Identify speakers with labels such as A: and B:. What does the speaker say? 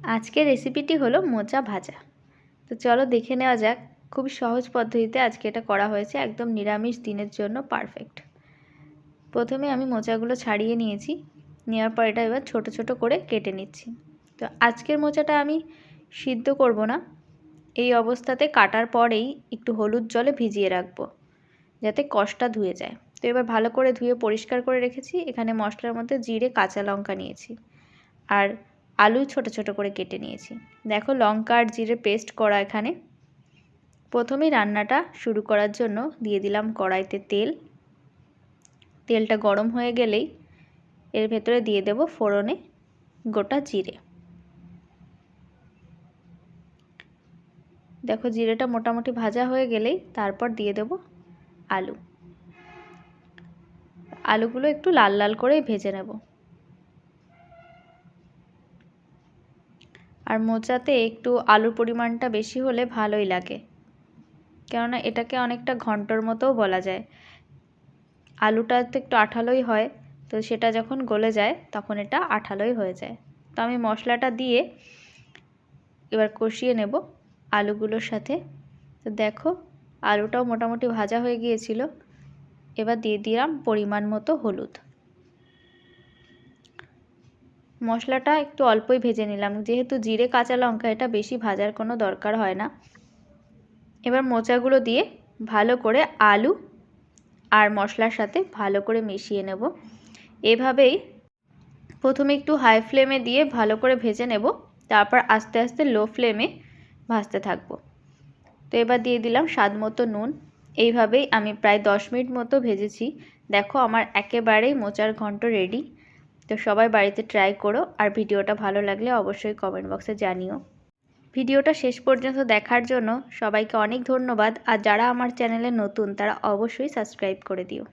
A: আজকের রেসিপিটি হলো মোচা ভাজা। তো চলো দেখে নেওয়া যাক। খুব সহজ পদ্ধতিতে আজকে এটা করা হয়েছে, একদম নিরামিষ দিনের জন্য পারফেক্ট। প্রথমে আমি মোচাগুলো ছাড়িয়ে নিয়েছি, নেওয়ার পর এটা এবার ছোট ছোট করে কেটে নিচ্ছি। তো আজকের মোচাটা আমি সিদ্ধ করব না, এই অবস্থাতে কাটার পরেই একটু হলুদ জলে ভিজিয়ে রাখবো যাতে কষটা ধুয়ে যায়। তো এবার ভালো করে ধুয়ে পরিষ্কার করে রেখেছি। এখানে মশলার মধ্যে জিরে, কাঁচা লঙ্কা নিয়েছি আর আলু ছোট ছোট করে কেটে নিয়েছি। দেখো লঙ্কা আর জিরে পেস্ট করা এখানে। প্রথমেই রান্নাটা শুরু করার জন্য দিয়ে দিলাম কড়াইতে তেল। তেলটা গরম হয়ে গেলেই এর ভেতরে দিয়ে দেব ফোড়নে গোটা জিরে। দেখো জিরেটা মোটামুটি ভাজা হয়ে গেলেই তারপর দিয়ে দেব আলু। আলুগুলো একটু লাল লাল করে ভেজে নেব। আর মোচাতে একটু আলুর পরিমাণটা বেশি হলে ভালোই লাগে, কেননা এটাকে অনেকটা ঘন্টর মতোও বলা যায়। আলুটা তো একটু আঠালোই হয়, তো সেটা যখন গলে যায় তখন এটা আঠালোই হয়ে যায়। তো আমি মশলাটা দিয়ে এবার কষিয়ে নেব আলুগুলোর সাথে। তো দেখো আলুটাও মোটামুটি ভাজা হয়ে গিয়েছিল। এবার দিয়ে দিলাম পরিমাণ মতো হলুদ। মশলাটা একটু অল্পই ভেজে নিলাম, যেহেতু জিরে কাঁচা লঙ্কা এটা বেশি ভাজার কোনো দরকার হয় না। এবার মোচাগুলো দিয়ে ভালো করে আলু আর মশলার সাথে ভালো করে মিশিয়ে নেব। এভাবেই প্রথমে একটু হাই ফ্লেমে দিয়ে ভালো করে ভেজে নেব, তারপর আস্তে আস্তে লো ফ্লেমে ভাজতে থাকবো। তো এবার দিয়ে দিলাম স্বাদ মতো নুন। এইভাবেই আমি প্রায় 10 মিনিট মতো ভেজেছি। দেখো আমার একেবারেই মোচার ঘন্ট রেডি। তো সবাই বাড়িতে ট্রাই করো, আর ভিডিওটা ভালো লাগলে অবশ্যই কমেন্ট বক্সে জানিও। ভিডিওটা শেষ পর্যন্ত দেখার জন্য সবাইকে অনেক ধন্যবাদ। আর যারা আমার চ্যানেলে নতুন তারা অবশ্যই সাবস্ক্রাইব করে দিও।